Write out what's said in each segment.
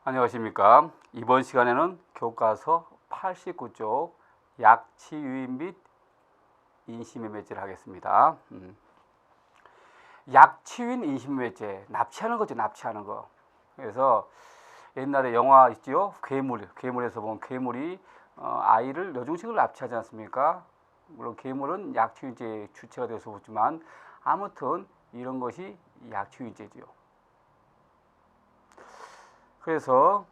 안녕하십니까. 이번 시간에는 교과서 89쪽 약취유인 및 인신매매죄를 하겠습니다. 약취유인 인신매매죄, 납치하는 거죠. 납치하는 거. 그래서 옛날에 영화 있죠. 괴물에서 보면 괴물이 아이를 여중생을 납치하지 않습니까? 물론 괴물은 약취유인죄 주체가 되어서 보지만 아무튼 이런 것이 약취유인죄죠. 그래서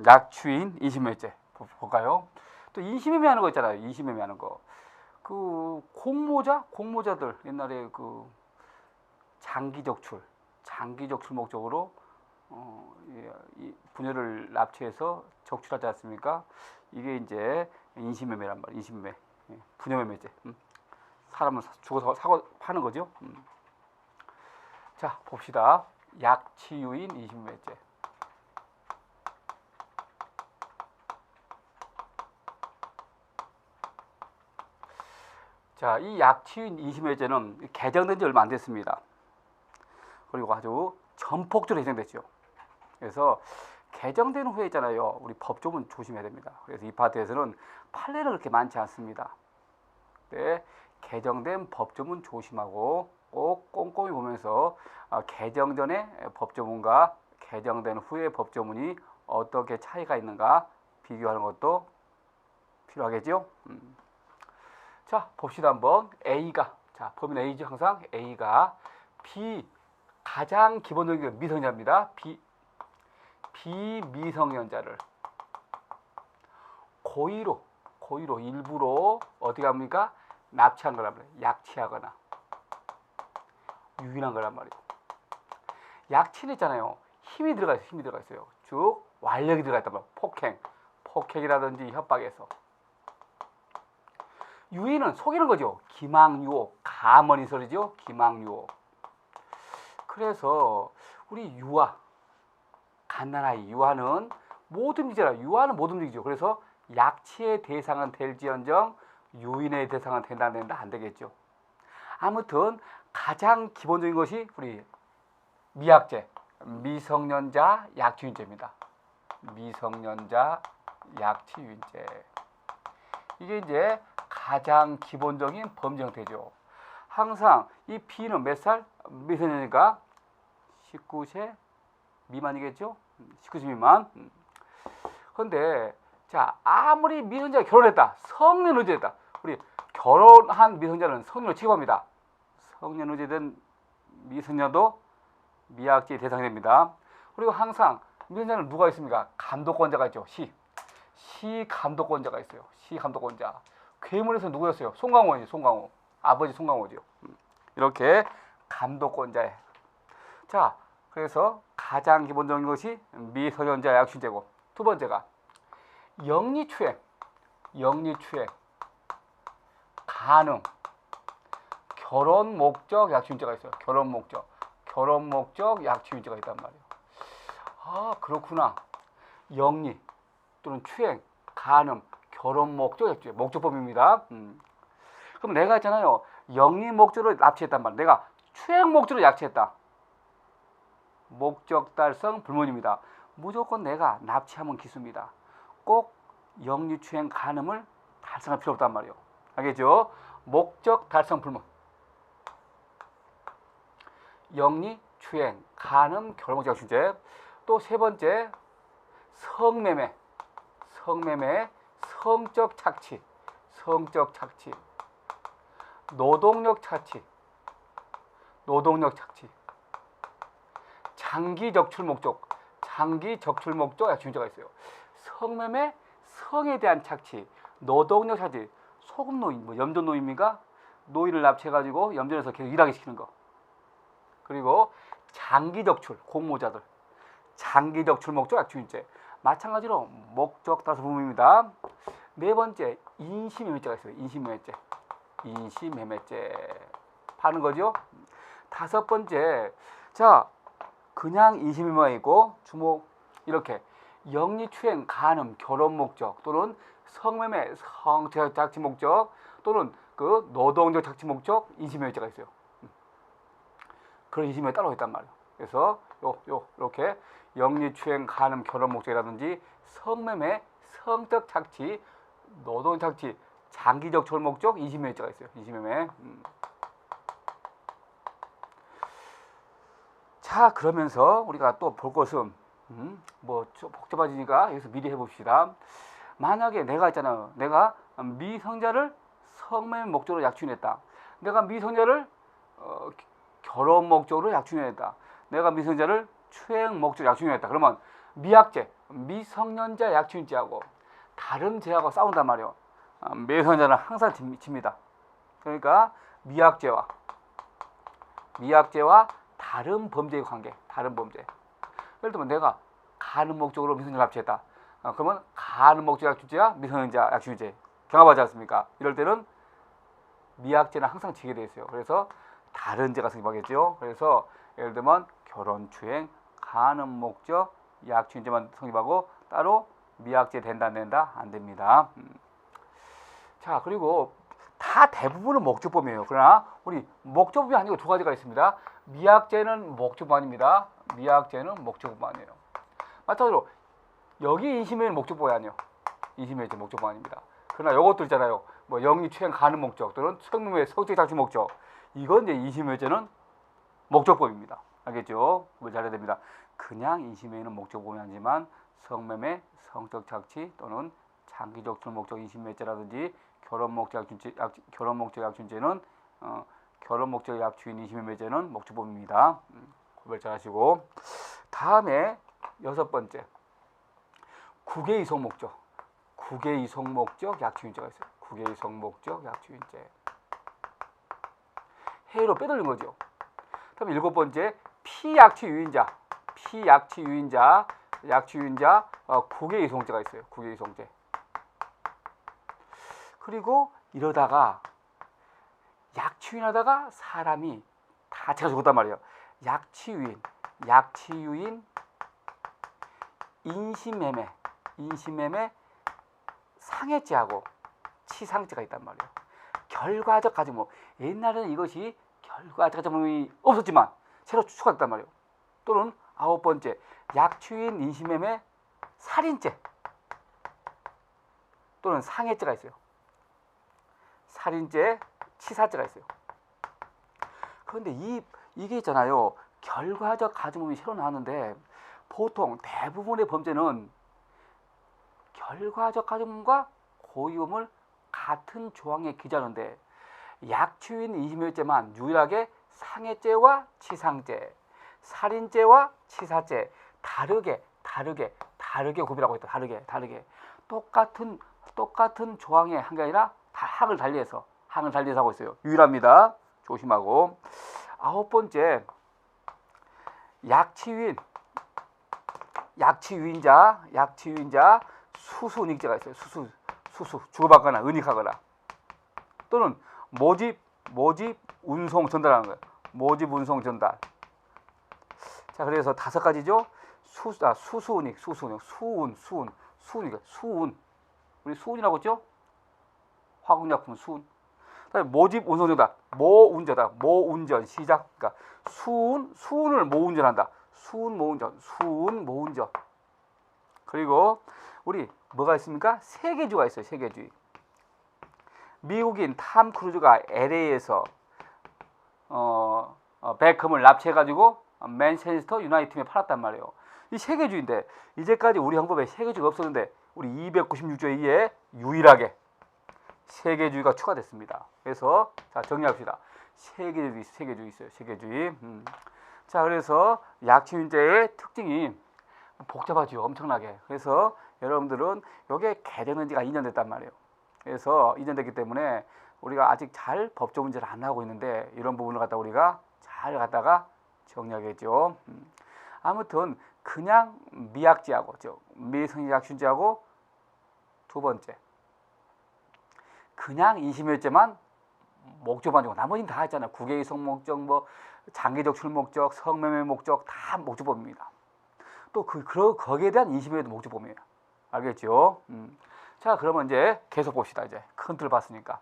약취인 인신매매죄 볼까요? 또 인신매매하는 거 있잖아요. 인신매매하는 거. 그 공모자들 옛날에 그 장기 적출 목적으로 이 부녀를 납치해서 적출하지 않습니까? 이게 이제 인신매매란 말이에요. 인신매매, 부녀매매죄. 사람을 죽어서 사고 파는 거죠. 자, 봅시다. 약취유인 인신매매죄. 자, 이 약취유인 인신매매죄는 개정된 지 얼마 안 됐습니다. 그리고 아주 전폭적으로 개정됐죠. 그래서 개정된 후에 있잖아요. 우리 법조문 조심해야 됩니다. 그래서 이 파트에서는 판례는 그렇게 많지 않습니다. 네, 개정된 법조문 조심하고 꼭 꼼꼼히 보면서 개정 전의 법조문과 개정된 후의 법조문이 어떻게 차이가 있는가 비교하는 것도 필요하겠죠. 자, 봅시다 한번. 범인 A죠. 항상 A가 가장 기본적인 미성년자입니다. 비미성년자를 고의로 일부러 어떻게 합니까? 납치한 거란 말이에요. 약취하거나 유인한 거란 말이에요. 약취는 있잖아요. 힘이 들어가 있어요. 즉 완력이 들어가 있단 말이에요. 폭행이라든지 협박에서. 유인은 속이는 거죠. 기망유혹, 가머니 소리죠. 기망유혹. 그래서 우리 갓난아이 유아는 못 움직이잖아요. 유아는 못 움직이죠. 그래서 약취의 대상은 될지언정 유인의 대상은 된다 안 된다 안 되겠죠. 아무튼 가장 기본적인 것이 우리 미약죄, 미성년자 약취유인죄입니다. 미성년자 약취유인죄. 이게 이제 가장 기본적인 범죄 형태죠. 항상 이 B는 몇 살? 미성년이니까 19세 미만이겠죠? 19세 미만. 그런데 자, 아무리 미성년자가 결혼했다, 성년 의제했다. 우리 결혼한 미성년자는 성년을 취급합니다. 성년 의제된 미성년도 미약죄의 대상이 됩니다. 그리고 항상 미성년자는 누가 있습니까? 감독권자가 있죠. 시 감독권자가 있어요. 시 감독권자. 괴물에서 누구였어요? 송강호죠. 송강호. 아버지 송강호죠. 이렇게 감독권자에. 자, 그래서 가장 기본적인 것이 미성년자 약취죄고, 두 번째가 영리추행, 간음, 결혼 목적 약취죄가 있어요. 결혼 목적 약취죄가 있단 말이에요. 아, 그렇구나. 영리 또는 추행, 간음, 결혼 목적 약취죄, 목적법입니다. 그럼 내가 있잖아요. 영리 목적으로 납치했단 말이에요. 내가 추행 목적으로 약취했다. 목적 달성 불문입니다. 무조건 내가 납치하면 기수입니다. 꼭 영리, 추행, 간음을 달성할 필요 없단 말이에요. 알겠죠? 목적 달성 불문. 영리, 추행, 간음, 결혼 목적 약취죄. 또 세 번째 성매매, 성적 착취, 노동력 착취, 장기 적출 목적 약취죄가 있어요. 성매매, 성에 대한 착취, 노동력 착취, 소금 노인, 염전 노인입니까? 노인을 납치해가지고 염전에서 계속 일하게 시키는 거. 그리고 장기 적출, 공모자들, 장기 적출 목적 약취죄. 마찬가지로 목적 달성 불문입니다. 네 번째 인신매매죄가 있어요. 인신매매죄 파는 거죠. 다섯 번째, 자, 그냥 인신매매가 있고 주목 이렇게 영리추행, 간음, 결혼 목적 또는 성매매, 성적 착취 목적 또는 그 노동적 착취 목적 인신매매죄가 있어요. 그런 인신매매 따로 있단 말이에요. 그래서 이렇게 영리추행, 간음, 결혼 목적이라든지 성매매, 성적 착취, 노동 착취, 장기적 졸 목적, 인신매매죄가 있어요. 인신매매. 자, 그러면서 우리가 또 볼 것은 뭐 복잡해지니까 여기서 미리 해봅시다. 만약에 내가 있잖아요. 내가 미성자를 성매매 목적으로 약추인했다. 내가 미성자를 결혼 목적으로 약추인했다. 내가 미성자를 추행 목적으로 약추인했다. 그러면 미약죄, 미성년자 약추인죄하고 다른 죄하고 싸운단 말이에요. 미성자는 항상 집니다. 그러니까 미약죄와 다른 범죄의 관계, 다른 범죄. 예를 들면 내가 간음 목적으로 미성년자를 납치했다. 그러면 간음 목적 약추죄와 미성년자 약추죄 경합하지 않습니까? 이럴 때는 미약죄는 항상 지게 되어 있어요. 그래서 다른 죄가 성립하겠죠. 그래서 예를 들면 결혼, 추행, 간음 목적, 약추죄만 성립하고 따로 미약죄 된다 안 된다? 안 됩니다. 자, 그리고 다 대부분은 목적범이에요. 그러나 우리 목적범이 아니고 두 가지가 있습니다. 미약죄는 목적범 아닙니다. 미약죄는 목적범 아니에요. 마찬가지로 여기 인신매매는 목적범이 아니에요. 인신매매죄 목적범 아닙니다. 그러나 이것도 있잖아요. 뭐 영리추행, 간음 목적 또는 성매매, 성적 착취 목적. 이건 이제 인신매매죄는 목적범입니다. 알겠죠? 그걸 잘해야 됩니다. 그냥 인신매매는 목적범이 아니지만 성매매, 성적 착취 또는 장기적 졸 목적 인신매매죄라든지 결혼 목적 약추죄는 결혼 목적 약추인 인신매매죄는 목적범입니다. 구별 잘 하시고. 다음에 6번째. 국외이송 목적. 국외이송 목적 약추인죄가 있어요. 국외이송 목적 약추인죄. 해외로 빼돌린 거죠. 다음에 7번째. 피약취 유인자. 약취유인자 국외이송죄가 있어요. 국외이송죄. 그리고 이러다가 약취유인하다가 사람이 다치가 죽었단 말이에요. 약취유인, 인신매매, 상해죄하고 치상죄가 있단 말이에요. 결과적 가중법. 옛날에는 이것이 결과적 가중법이 없었지만 새로 추가됐단 말이에요. 또는 9번째, 약취유인, 인신매매, 살인죄 또는 상해죄가 있어요. 살인죄, 치사죄가 있어요. 그런데 이게 있잖아요. 결과적 가중법이 새로 나왔는데 보통 대부분의 범죄는 결과적 가중법과 고의범을 같은 조항에 기재하는데 약취유인, 인신매매죄만 유일하게 상해죄와 치상죄, 살인죄와 치사죄 다르게 구별하고 있다. 다르게 똑같은 조항의 한 게 아니라 다 항을 달리해서 하고 있어요. 유일합니다. 조심하고. 9번째, 약취유인자 수수은닉죄가 있어요. 수수 주고받거나 은닉하거나 또는 모집 운송 전달하는 거예요. 모집 운송 전달. 자, 그래서 5가지죠. 수수은닉, 수운. 우리 수운이라고 했죠? 화학약품 수운. 그다음에 모집 운송 전달, 모운전 시작. 그러니까 수운을 모운전한다. 수운 모운전. 그리고 우리 뭐가 있습니까? 세계주의가 있어요. 세계주의. 미국인 탐 크루즈가 LA에서 베컴을 납치해가지고 맨체스터 유나이티드에 팔았단 말이에요. 이 세계주의인데 이제까지 우리 헌법에 세계주의가 없었는데 우리 296조 2에 유일하게 세계주의가 추가됐습니다. 그래서 자, 정리합시다. 세계주의 있어요. 세계주의. 자, 그래서 약취유인죄의 특징이 복잡하죠. 엄청나게. 그래서 여러분들은 이게 개정된 지가 2년 됐단 말이에요. 그래서 2년 됐기 때문에 우리가 아직 잘 법조 문제를 안 하고 있는데 이런 부분을 갖다 우리가 잘 갖다가 정리하겠죠. 아무튼 그냥 미약죄하고 미성년자 약취죄하고 2번째 그냥 인신매매죄만 목적만 아니고 나머지는 다 있잖아요. 국외이송 목적, 뭐 장기적 출 목적, 성매매 목적 다 목적범입니다. 또 거기에 대한 인신매매도 목적범이에요. 알겠죠? 자, 그러면 이제 계속 봅시다. 이제 큰 틀 봤으니까.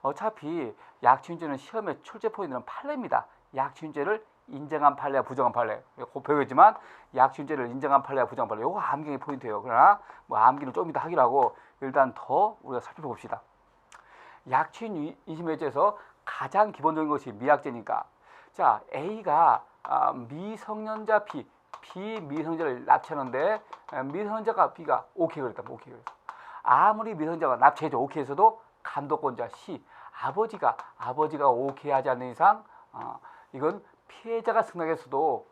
어차피 약취유인죄는 시험에 출제 포인트는 판례입니다. 약취유인죄를 인정한 판례와 부정한 판례. 곧 배우겠지만 약취인죄를 인정한 판례와 부정한 판례. 요거 암기의 포인트예요. 그러나 뭐 암기는 좀 이따 하기로 하고 일단 더 우리가 살펴봅시다. 약취인 20회죄에서 가장 기본적인 것이 미약죄니까. 자, A가 미성년자 B, 비미성년자를 납치하는데 미성년자가 B가 오케이 그랬다. 오케이 그랬어. 아무리 미성년자가 납치해줘 오케이 해서도 감독권자 C, 아버지가 오케이 하지 않는 이상 이건 피해자가 승낙했어도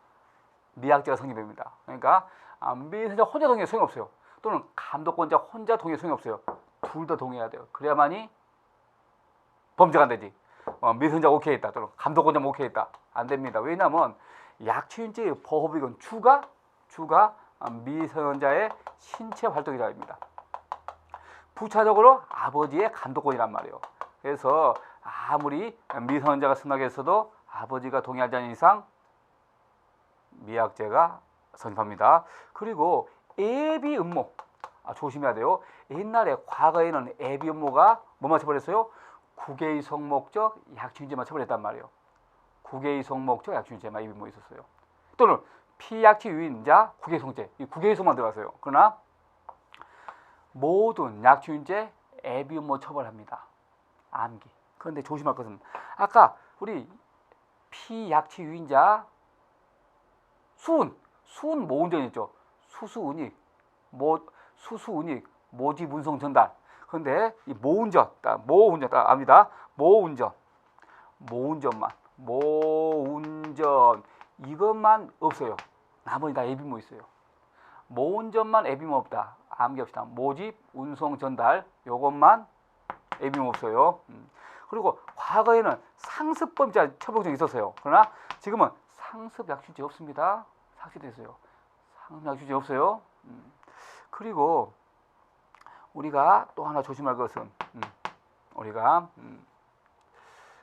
미약죄가 성립됩니다. 그러니까 미성년자 혼자 동의해 소용이 없어요. 또는 감독권자 혼자 동의해 소용이 없어요. 둘 다 동의해야 돼요. 그래야만이 범죄가 안 되지. 미성년자가 오케이 했다. 또는 감독권자가 오케이 했다. 안 됩니다. 왜냐하면 약취인죄의 보호비건 주가 미성년자의 신체 활동이라 합니다. 부차적으로 아버지의 감독권이란 말이에요. 그래서 아무리 미성년자가 승낙했어도 아버지가 동의하지 않는 이상 미약죄가 성립합니다. 그리고 애비 음모 조심해야 돼요. 옛날에 과거에는 애비 음모가 뭐만 처벌했어요? 국외이송 목적 약취인죄만 처벌했단 말이에요. 국외이송 목적 약취인죄만 애비 음모 있었어요. 또는 피약취 유인자 국외이송죄, 이 국외이송만 들어갔어요. 그러나 모든 약취인죄 애비 음모 처벌합니다. 암기. 그런데 조심할 것은 아까 우리 피약취 유인자 수은 모운전 있죠. 수수은익, 모집 운송 전달. 그런데 이 모운전 압니다. 모운전 이것만 없어요. 나머지 다 애비모 있어요. 모운전만 애비모 없다. 암기합시다. 모집 운송 전달 요것만 애비모 없어요. 그리고 과거에는 상습범죄 처벌이 있었어요. 그러나 지금은 상습 약취죄 없습니다. 삭제됐어요. 상습 약취죄 없어요. 그리고 우리가 또 하나 조심할 것은 우리가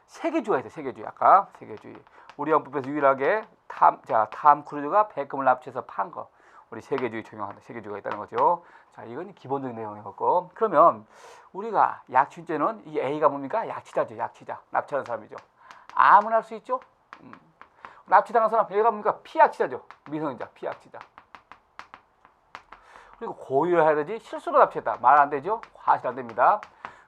세계주의가 있어요. 세계주의. 아까 세계주의. 우리 헌법에서 유일하게 탐 크루즈가 백금을 납치해서 판 거. 우리 세계주의 적용한다. 세계주의가 있다는 거죠. 자, 이건 기본적인 내용이었고. 그러면 우리가 약취죄는 이 A가 뭡니까? 약취자죠. 약취자. 납치하는 사람이죠. 아무나 할 수 있죠. 납치당한 사람 A가 뭡니까? 피약취자죠. 미성년자, 피약취자. 그리고 고의를 해야 되지 실수로 납치했다. 말 안 되죠. 과실 안 됩니다.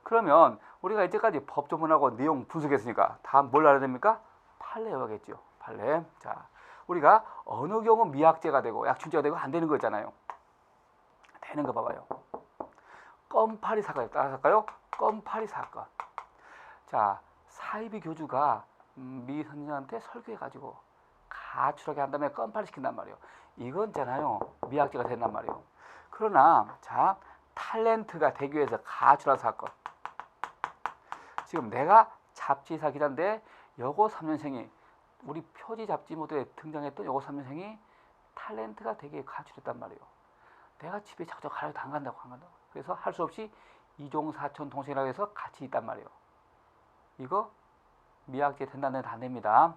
그러면 우리가 이때까지 법조문하고 내용 분석했으니까 다음 뭘 알아야 됩니까? 판례 외워야겠죠. 판례. 자, 우리가 어느 경우 미약죄가 되고 약취죄가 되고 안 되는 거 있잖아요. 되는 거 봐봐요. 껌파리 사건 따라할까요? 껌파리 사건. 자, 사이비 교주가 미성년자한테 설교해가지고 가출하게 한 다음에 껌파리 시킨단 말이에요. 이건 있잖아요. 미약죄가 된단 말이에요. 그러나 자, 탤런트가 되기 위해서 가출한 사건. 지금 내가 잡지사 기자인데 여고 3년생이 우리 표지 잡지 모델에 등장했던 여고 3년생이 탤런트가 되기 위해 가출했단 말이에요. 내가 집에 자꾸 가려고 안 간다고. 그래서 할 수 없이 이종 사촌 동생이라고 해서 같이 있단 말이에요. 이거 미약죄 된다는 데는 안 됩니다.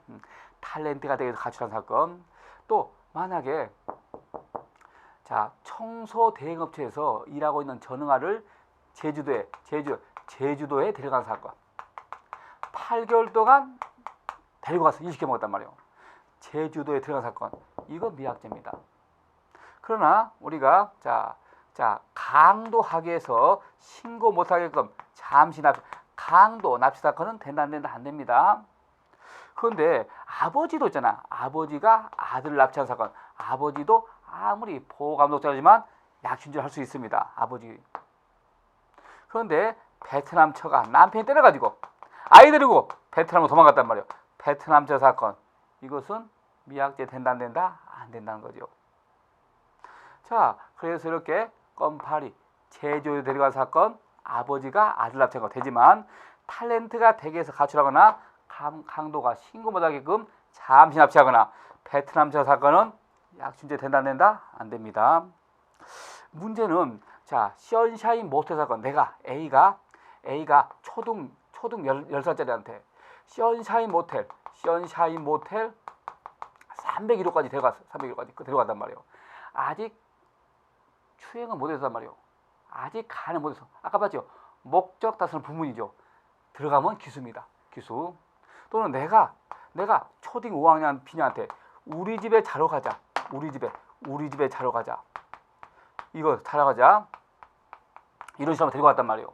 탤런트가 되기 위해서 가출한 사건. 또 만약에 자, 청소 대행업체에서 일하고 있는 전응아를 제주도에 데려간 사건. 8개월 동안 데리고 가서 일시켜 먹었단 말이에요. 제주도에 들어간 사건. 이거 미약죄입니다. 그러나 우리가 자 강도하게해서 신고 못하게끔 잠시 강도 납치 사건은 된다 안 됩니다. 그런데 아버지도 있잖아. 아버지가 아들을 납치한 사건. 아버지도 아무리 보호감독자지만 약취죄를 할 수 있습니다. 아버지. 그런데 베트남 처가 남편이 때려가지고 아이 데리고 베트남으로 도망갔단 말이에요. 베트남 처 사건. 이것은 미약죄 된다 안 된다는 거죠. 자, 그래서 이렇게 껌파리 제주도에 데려간 사건, 아버지가 아들 납치한 거 되지만 탤런트가 댁에서 가출하거나 강도가 신고 못하게끔 잠시 납치하거나 베트남 처 사건은 약취죄 된다 안 됩니다. 문제는 자, 선샤인 모텔 사건. 내가 A가 초등 10살짜리한테 선샤인 모텔 301호까지 데려갔어. 301호까지 데려간단 말이에요. 아직 추행은 못했단 말이에요. 아직 간을 못해서. 아까 봤죠? 목적 다스는 부문이죠. 들어가면 기수입니다. 기수. 또는 내가 내가 초딩 5학년 비녀한테 우리 집에 자러 가자. 우리 집에 자러 가자. 이거 자러 가자. 이런 식으로 데리고 갔단 말이에요.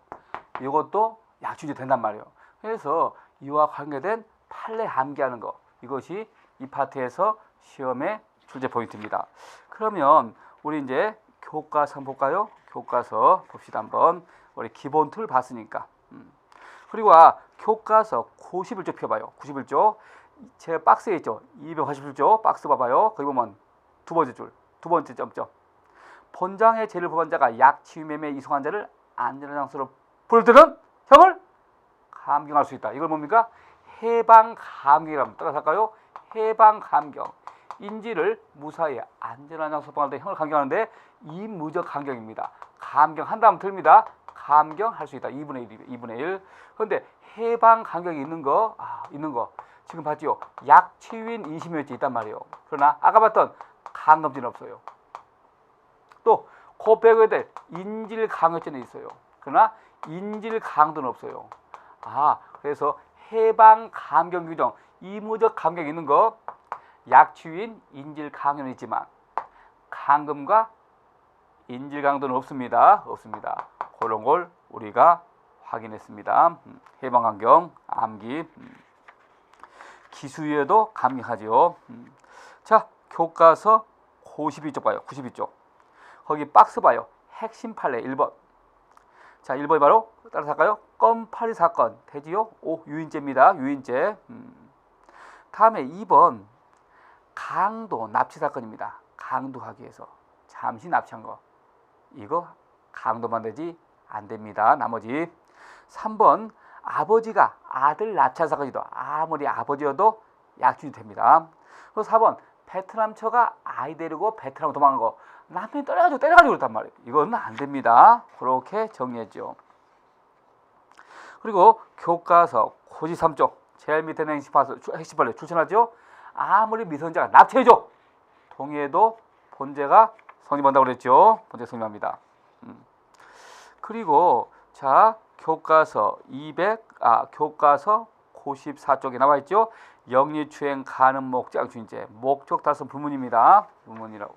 이것도 약주제 된단 말이에요. 그래서 이와 관계된 판례 암기하는 거. 이것이 이 파트에서 시험의 출제 포인트입니다. 그러면 우리 이제 교과서 한번 볼까요? 교과서 봅시다 한번. 우리 기본 틀 봤으니까. 그리고 교과서 91쪽 펴봐요. 91쪽. 제 박스에 있죠. 287쪽 박스 봐봐요. 거기 보면 두 번째 줄, 두 번째 점점. 본장의 죄를 범한 자가 약치유매매 이송한 자를 안전한 장소로 불들은 형을 감경할 수 있다. 이걸 뭡니까? 해방감경이라고 따라서 할까요? 해방감경. 인지를 무사히 안전한 장소로 보낼 때 형을 감경하는데 이무적 감경입니다. 감경한 다음 틀립니다. 감경할 수 있다. 2분의 1. 2분의 1. 그런데 해방감경이 있는 거, 지금 봤지요? 약치유인 인신매매죄 있단 말이에요. 그러나 아까 봤던 강금죄는 없어요. 또 고백에 대해 인질강요죄는 있어요. 그러나 인질강도는 없어요. 그래서 해방감경 규정, 이무적 감경이 있는 거, 약치유인 인질강요는 있지만 강금과 인질강도는 없습니다. 없습니다. 그런 걸 우리가 확인했습니다. 해방감경, 암기. 기수유예도 감경하지요. 자, 교과서 92쪽 봐요. 92쪽. 거기 박스 봐요. 핵심 판례 1번. 자, 1번이 바로 따라서 할까요? 껌파리 사건. 되지요? 유인죄입니다. 유인죄. 다음에 2번. 강도 납치 사건입니다. 강도하기 위해서 잠시 납치한 거. 이거 강도만 되지 안 됩니다. 나머지. 3번. 아버지가 아들 납치한 사건이도 아무리 아버지여도 약주이 됩니다. 그리고 4번. 베트남 처가 아이 데리고 베트남 도망간 거. 남편이 때려가지고 그랬단 말이에요. 이건 안 됩니다. 그렇게 정리했죠. 그리고 교과서 93쪽 제일 밑에는 핵심 판례 출전하죠. 아무리 미성년자가 납치해줘 동의해도 본죄가 성립한다고 그랬죠. 본죄 성립합니다. 그리고 자, 교과서 94쪽에 나와 있죠. 영리추행 가는 목적 주인죄. 목적 달성 불문입니다. 불문이라고.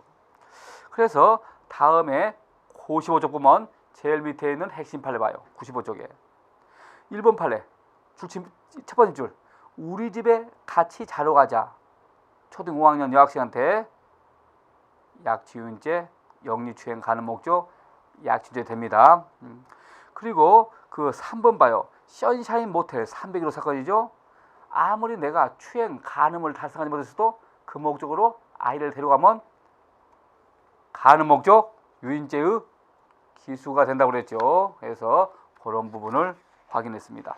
그래서 다음에 95쪽 보면 제일 밑에 있는 핵심 판례 봐요. 95쪽에 1번 판례 첫 번째 줄. 우리 집에 같이 자러 가자. 초등 5학년 여학생한테 약치유인죄, 영리추행 가는 목적 약치유인죄 됩니다. 그리고 그 3번 봐요. 선샤인 모텔 301호 사건이죠. 아무리 내가 추행 간음을 달성하지 못했어도 그 목적으로 아이를 데려가면 가는 목적 유인죄의 기수가 된다고 그랬죠. 그래서 그런 부분을 확인했습니다.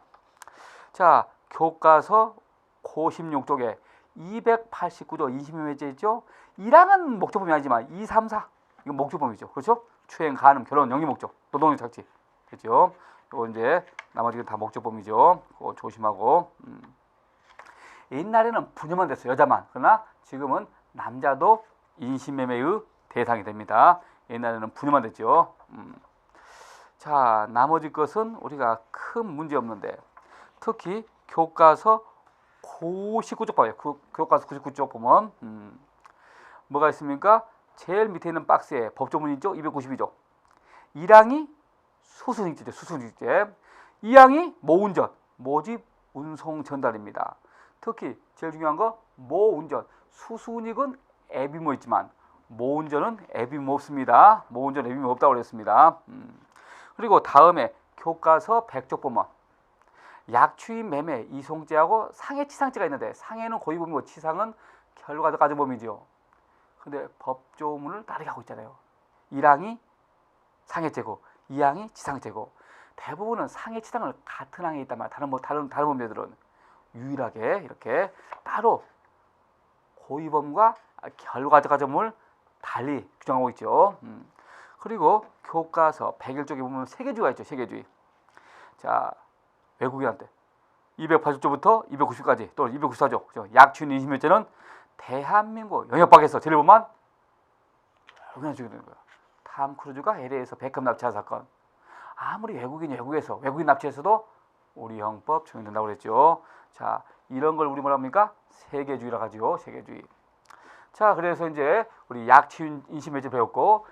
자, 교과서 96쪽에 289조 인신매매죄 있죠. 1항은 목적범위 아니지만 2, 3, 4 이건 목적범위죠. 그렇죠? 추행, 간음, 결혼, 영위 목적, 노동력 착취. 그렇죠? 이거 이제 나머지는 다 목적범위죠. 그거 조심하고. 옛날에는 부녀만 됐어요. 여자만. 그러나 지금은 남자도 인신매매의 대상이 됩니다. 옛날에는 부녀만 됐죠. 자, 나머지 것은 우리가 큰 문제 없는데 특히 교과서 99쪽 봐요. 교과서 99쪽 보면 뭐가 있습니까? 제일 밑에 있는 박스에 법조문 있죠. 292조. 1항이 수수직죄죠. 수수직죄. 2항이 모운전, 모집, 운송, 전달입니다. 특히 제일 중요한 거 모운전. 수수직은 애비모 있지만 모운전은 애비모 없습니다. 모운전 애비모 없다고 그랬습니다. 그리고 다음에 교과서 100쪽 보면 약추인 매매 이송죄하고 상해치상죄가 있는데 상해는 고의범이고 치상은 결과적 가중범이죠. 근데 법조문을 다르게 하고 있잖아요. 1항이 상해죄고 2항이 치상죄고 대부분은 상해치상을 같은 항에 있단 말이에요. 다른 범죄들은 유일하게 이렇게 따로 고의범과 결과적 가중을 달리 규정하고 있죠. 그리고 교과서 101쪽에 보면 세계주의가 있죠. 세계주의. 자, 외국인한테 280조부터 290까지 또 294조 그렇죠? 약추인 인신매매죄는 대한민국 영역밖에서 제일 보면 외국인한테 주게 되는 거야. 탐 크루즈가 LA에서 백합 납치한 사건. 아무리 외국인이 외국에서 외국인 납치해서도 우리 형법 적용된다고 그랬죠. 자, 이런 걸 우리 뭐라 합니까? 세계주의라고 하죠. 세계주의. 자, 그래서 이제 우리 약치유 인신매제 배웠고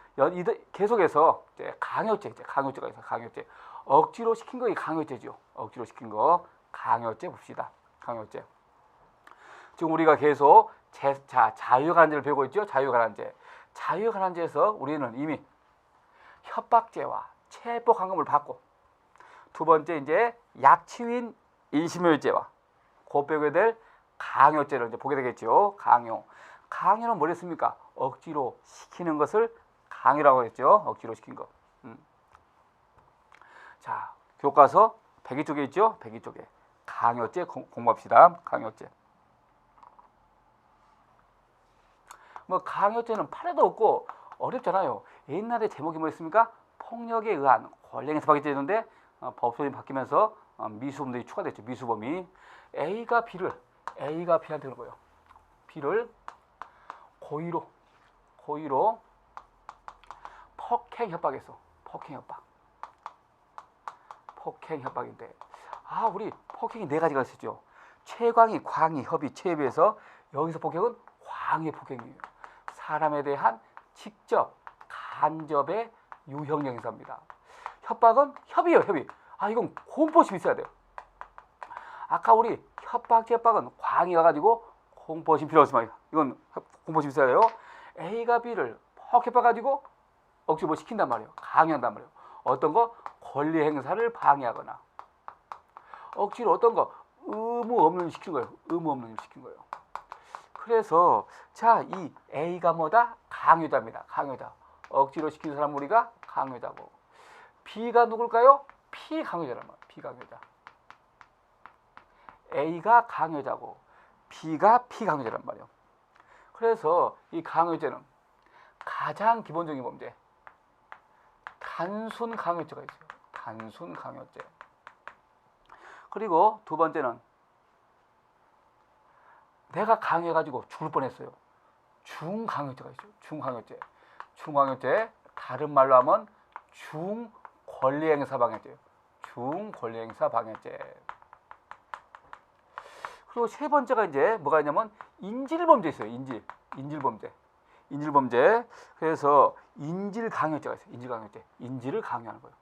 계속해서 이제 강요죄가 있어요. 강요죄. 억지로 시킨 거 이 강요죄죠. 억지로 시킨 거 강요죄 봅시다. 강요죄. 지금 우리가 계속 자유간제를 배우고 있죠. 자유간제. 자유간제에서 우리는 이미 협박죄와 체포감금을 받고 두 번째 이제 약치유인 인신매매죄와 곧 배우게 될 강요죄를 이제 보게 되겠죠. 강요는 뭐랬습니까? 억지로 시키는 것을 강요라고 했죠. 억지로 시킨 거. 자, 교과서 102쪽에 있죠. 102쪽에 강요죄 공부합시다. 강요죄. 뭐 강요죄는 팔에도 없고 어렵잖아요. 옛날에 제목이 뭐였습니까? 폭력에 의한 권력에서 파괴죄였는데 법조인이 바뀌면서 미수범들이 추가됐죠. 미수범이 A가 B한테 그런 거예요. B를 고의로 폭행 협박했어. 폭행 협박인데 우리 폭행이 네 가지가 있었죠. 최광의, 광의, 협의, 체에 비해서 여기서 폭행은 광의 폭행이에요. 사람에 대한 직접 간접의 유형 행사입니다. 협박은 협의예요. 협의. 이건 공포심 있어야 돼요. 아까 우리 협박은 광이 와가지고 공포심 필요 없으면 이건 공포심 있어야 돼요. A가 B를 폭협박가지고 억지로 뭐 시킨단 말이에요. 강요한단 말이에요. 어떤 거 권리 행사를 방해하거나 억지로 어떤 거 의무 없는 일 시킨 거예요. 의무 없는 일 시킨 거예요. 그래서 이 A가 뭐다? 강요자입니다. 강요자. 억지로 시킨 사람 우리가 강요자고. B가 누굴까요? 피강요자란 말이에요. 피강요자. A가 강요자고 B가 피강요자란 말이에요. 그래서 이 강요죄는 가장 기본적인 범죄 단순 강요죄가 있어요. 단순 강요죄. 그리고 두 번째는 내가 강요해가지고 죽을 뻔했어요. 중강요죄가 있어요. 중강요죄. 다른 말로 하면 중권리행사 방해죄예요. 중권리행사 방해죄. 그리고 세 번째가 이제 뭐가 있냐면 인질범죄 있어요. 인질범죄. 그래서 인질강요죄가 있어요. 인질을 강요하는 거예요.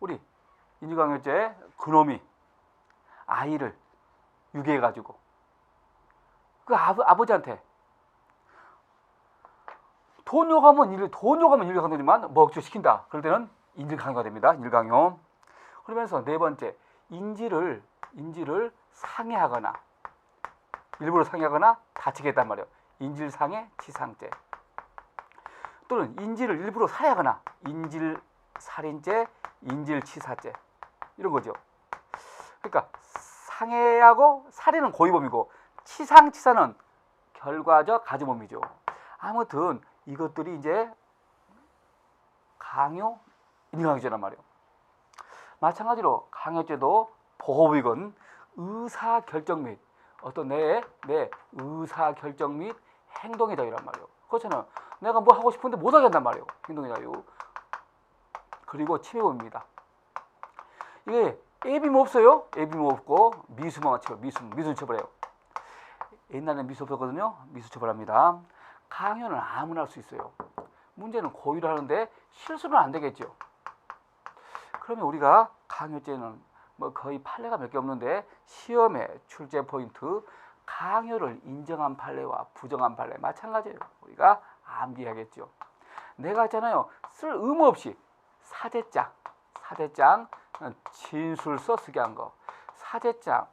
우리 인질강요죄 그놈이 아이를 유괴해가지고 그 아버지한테 돈 요구하면 인질강요지만 뭐 억지로 시킨다. 그럴 때는 인질강요가 됩니다. 인질강요. 그러면서 네 번째 인질을 상해하거나 일부러 상해하거나 다치게 했단 말이에요. 인질상해 치상죄. 또는 인질을 일부러 살해하거나 인질살인죄, 인질치사죄 이런 거죠. 그러니까 상해하고 살해는 고의범이고 치상치사는 결과적 가주범이죠. 아무튼 이것들이 이제 인질강요죄란 말이에요. 마찬가지로 강요죄도 보호의건 의사결정 및 어떤 내 의사결정 및 행동의 자유란 말이에요. 그렇잖아요. 내가 뭐 하고 싶은데 못하게 한단 말이에요. 행동의 자유. 그리고 침해범입니다. 이게 예비모 없어요. 예비모 없고 미수만 치고 미수 처벌해요. 옛날에는 미수 없었거든요. 미수 처벌합니다. 강요는 아무나 할 수 있어요. 문제는 고의로 하는데 실수는 안 되겠죠. 그러면 우리가 강요죄는 뭐 거의 판례가 몇 개 없는데 시험에 출제 포인트 강요를 인정한 판례와 부정한 판례 마찬가지예요. 우리가 암기해야겠죠. 내가 했잖아요. 쓸 의무 없이 사제장 진술서 쓰게 한 거. 사제장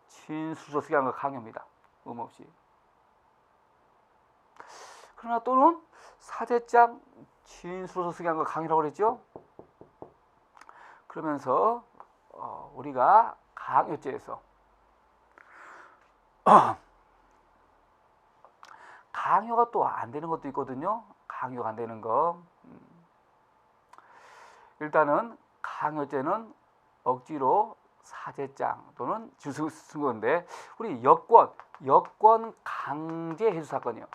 진술서 쓰게 한 거 강요입니다. 의무 없이. 그러나 또는 사제장 진술서 쓰게 한 거 강요라고 그랬죠. 그러면서 우리가 강요죄에서 강요가 또 안 되는 것도 있거든요. 강요가 안 되는 거. 일단은 강요죄는 억지로 사제장 또는 진술 쓴 건데 우리 여권 강제 해수 사건이요.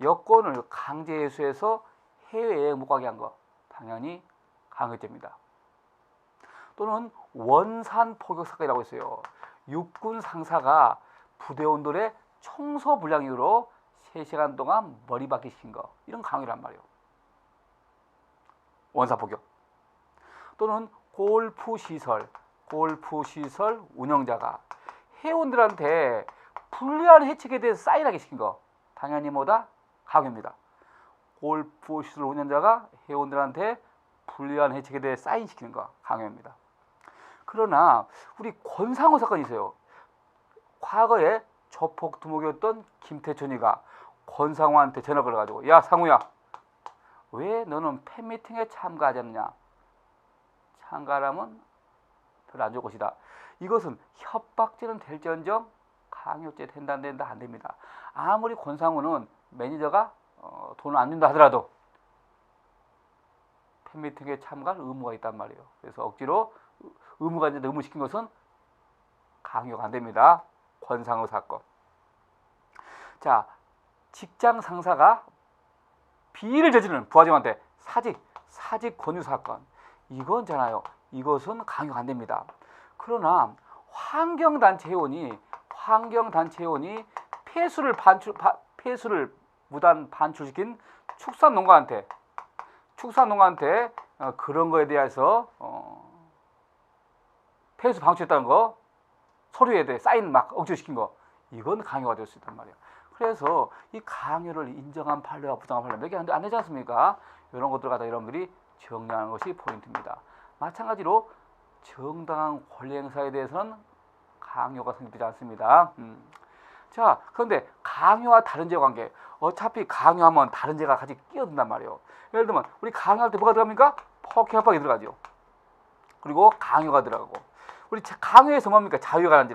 여권을 강제 해수해서 해외여행 못 가게 한 거 당연히 강요죄입니다. 또는 원산 포격 사건이라고 있어요. 육군 상사가 부대원들의 청소 불량이유로 3시간 동안 머리 박히신 거, 이런 강요란 말이에요. 원사포격. 또는 골프 시설 운영자가 회원들한테 불리한 해책에 대해서 사인하게 시킨 거, 당연히 뭐다? 강요입니다. 골프 시설 운영자가 회원들한테 불리한 해책에 대해 사인시키는 거, 강요입니다. 그러나 우리 권상우 사건이 있어요. 과거에 조폭 두목이었던 김태천이가 권상우한테 전화 걸어가지고, 야 상우야, 왜 너는 팬미팅에 참가하지 않느냐? 참가하면 별로 안 좋을 것이다. 이것은 협박죄는 될지언정 강요죄 된다 안 된다? 안 됩니다. 아무리 권상우는 매니저가 돈을 안 준다 하더라도 팬미팅에 참가할 의무가 있단 말이에요. 그래서 억지로 의무가 있는데 의무시킨 것은 강요가 안 됩니다. 권상우 사건. 자, 직장 상사가 비리를 저지르는 부하직원한테 사직 권유 사건. 이건잖아요. 이것은 강요가 안 됩니다. 그러나 환경단체 회원이 폐수를 무단 반출시킨 축산농가한테 그런 거에 대해서 폐수 방출했다는 거, 서류에 대해 사인 막 억지로 시킨 거, 이건 강요가 될 수 있단 말이에요. 그래서 이 강요를 인정한 판례와 부당한 판례 몇 개 안 되지 않습니까? 이런 것들 갖다 여러분들이 정리하는 것이 포인트입니다. 마찬가지로 정당한 권리 행사에 대해서는 강요가 성립되지 않습니다. 자, 그런데 강요와 다른 죄 관계, 어차피 강요하면 다른 죄가 같이 끼어든단 말이에요. 예를 들면 우리 강요할 때 뭐가 들어갑니까? 폭행 협박이 들어가죠. 그리고 강요가 들어가고, 우리 강요에서 뭡니까? 자유에 관한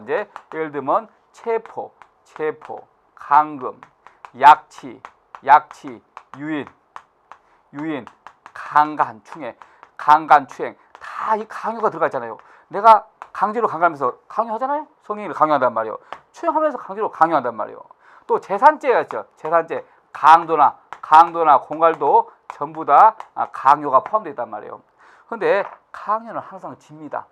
죄. 예를 들면 체포, 감금, 약치, 유인, 강간추행 다 이 강요가 들어가 있잖아요. 내가 강제로 강간하면서 강요하잖아요. 성행위를 강요한단 말이에요. 추행하면서 강제로 강요한단 말이에요. 또 재산죄가 있죠. 재산죄, 강도나 공갈도 전부 다 강요가 포함되어 있단 말이에요. 그런데 강요는 항상 집니다.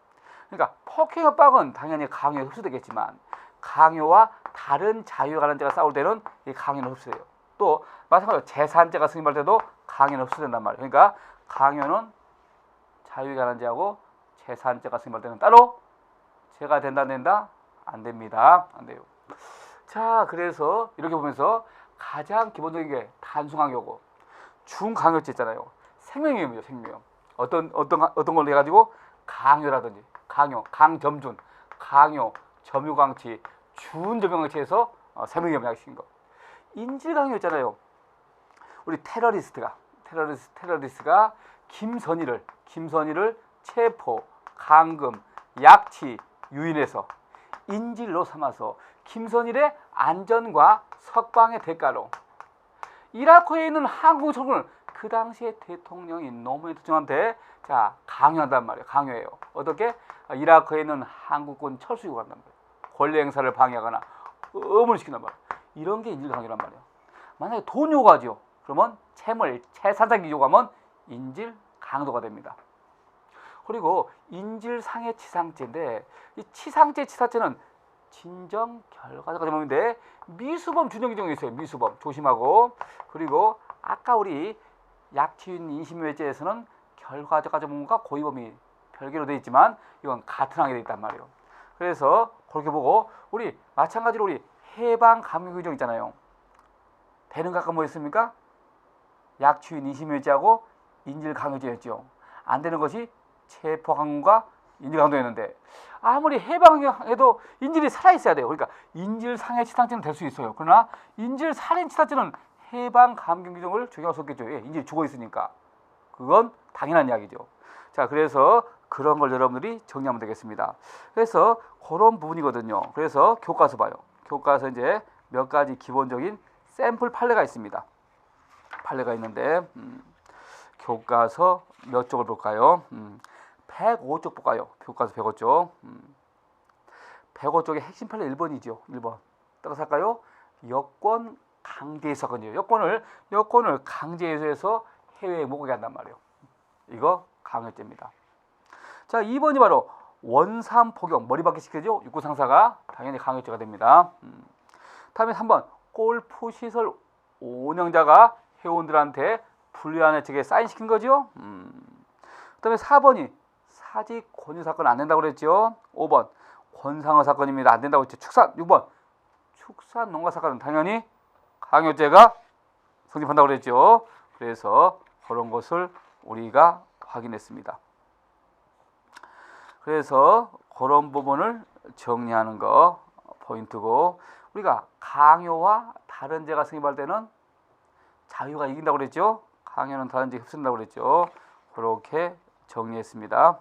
그러니까 폭행 협박은 당연히 강요에 흡수되겠지만 강요와 다른 자유에 관한 죄가 싸울 때는 이 강요는 흡수돼요. 또 마찬가지로 재산죄가 승인할 때도 강요는 흡수된단 말이에요. 그러니까 강요는 자유에 관한 죄하고 재산죄가 승인할 때는 따로 죄가 된다 안 된다? 안 됩니다. 안 돼요. 자, 그래서 이렇게 보면서 가장 기본적인 게 단순강요고, 중강요죄 있잖아요. 생명위험이죠. 생명위험. 어떤 걸 해가지고 강요라든지 강점준, 점유강치, 준점유강치에서 생명위험 약식인 거. 인질강요 있잖아요. 우리 테러리스트가 김선희를 체포, 감금, 약치, 유인해서 인질로 삼아서 김선희의 안전과 석방의 대가로 이라크에 있는 한국 정부는 그 당시에 대통령이 노무현 대통령한테 강요한단 말이에요. 강요해요. 어떻게? 이라크에 있는 한국군 철수기고 한단 말이에요. 권리 행사를 방해하거나 의무를 시킨단 말이에요. 이런 게 인질 강요란 말이에요. 만약에 돈 요구하죠. 그러면 채산자기 요구하면 인질 강도가 됩니다. 그리고 인질상해 치상죄인데, 이 치사죄는 진정 결과자가 되는데 미수범 준용 규정이 있어요. 미수범 조심하고. 그리고 아까 우리 약치유인 인신매매죄에서는 결과자가 전문과 고의범이 별개로 되어 있지만 이건 같은 항에 되어 있단 말이에요. 그래서 그렇게 보고, 우리 마찬가지로 우리 해방 감금 규정 있잖아요. 되는 각각 뭐였습니까? 약치유인 인신매매죄하고 인질강요죄였죠. 안 되는 것이 체포강요과 인질강도였는데, 아무리 해방해도 인질이 살아있어야 돼요. 그러니까 인질상해치상죄는 될 수 있어요. 그러나 인질살인치상죄는 해방감경 규정을 적용할 수 없겠죠. 예, 인질이 죽어있으니까. 그건 당연한 이야기죠. 자, 그래서 그런 걸 여러분들이 정리하면 되겠습니다. 그래서 그런 부분이거든요. 그래서 교과서 봐요. 교과서 이제 몇 가지 기본적인 샘플 판례가 있습니다. 판례가 있는데 교과서 몇 쪽을 볼까요? 105쪽 볼까요? 교과서 105쪽. 105쪽의 핵심 판례 1번이죠. 1번. 따라서 할까요? 여권 강제 사건이에요. 여권을 강제해서 해외에 못 가게 한단 말이에요. 이거 강요죄입니다. 자, 2번이 바로 원산 복용, 머리박기 시키죠. 육구 상사가 당연히 강요죄가 됩니다. 다음에 3번 골프시설 운영자가 회원들한테 불리한 혜택에 사인시킨 거죠. 그다음에 4번이 사직 권유 사건 안 된다고 그랬죠. 5번 권상어 사건입니다. 안 된다고 했죠. 6번 축산 농가 사건은 당연히 강요죄가 성립한다고 그랬죠. 그래서 그런 것을 우리가 확인했습니다. 그래서 그런 부분을 정리하는 거 포인트고, 우리가 강요와 다른 죄가 성립할 때는 자유가 이긴다고 그랬죠. 강요는 다른 죄 흡수된다고 그랬죠. 그렇게 정리했습니다.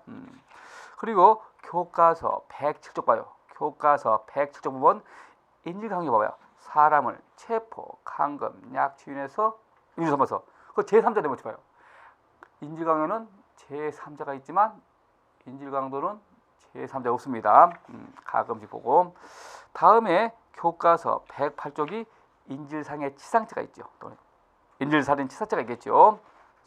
그리고 교과서 107쪽 봐요. 교과서 107쪽 부분 인질강요 봐봐요. 사람을 체포, 감금, 약취인해서 인질삼아서 그 제3자 내모치 봐요. 인질강요는 제3자가 있지만 인질강도는 제3자가 없습니다. 가끔씩 보고. 다음에 교과서 108쪽이 인질상해 치상죄가 있죠. 또는 인질살인 치사죄가 있겠죠.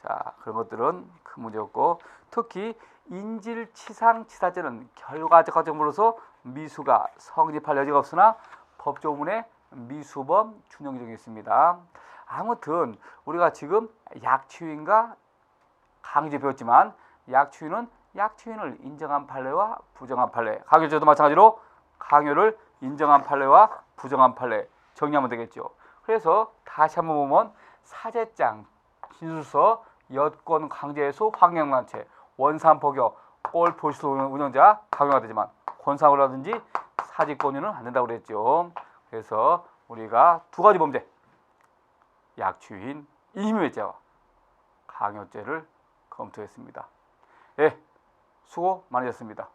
자, 그런 것들은 큰 문제 없고, 특히 인질치상 치사죄는 결과적 과정으로서 미수가 성립할 여지가 없으나 법조문에 미수범 준용이 있습니다. 아무튼 우리가 지금 약취인과 강제 배웠지만, 약취인은 약취인을 인정한 판례와 부정한 판례, 강요죄도 마찬가지로 강요를 인정한 판례와 부정한 판례 정리하면 되겠죠. 그래서 다시 한번 보면 사제장, 진술서, 여권 강제해소, 환경단체, 원산 포교, 골프시설 운영자 강요가 되지만 권상으로라든지 사직 권유는 안 된다고 그랬죠. 그래서 우리가 두 가지 범죄, 약취인, 임의죄와 강요죄를 검토했습니다. 예, 수고 많으셨습니다.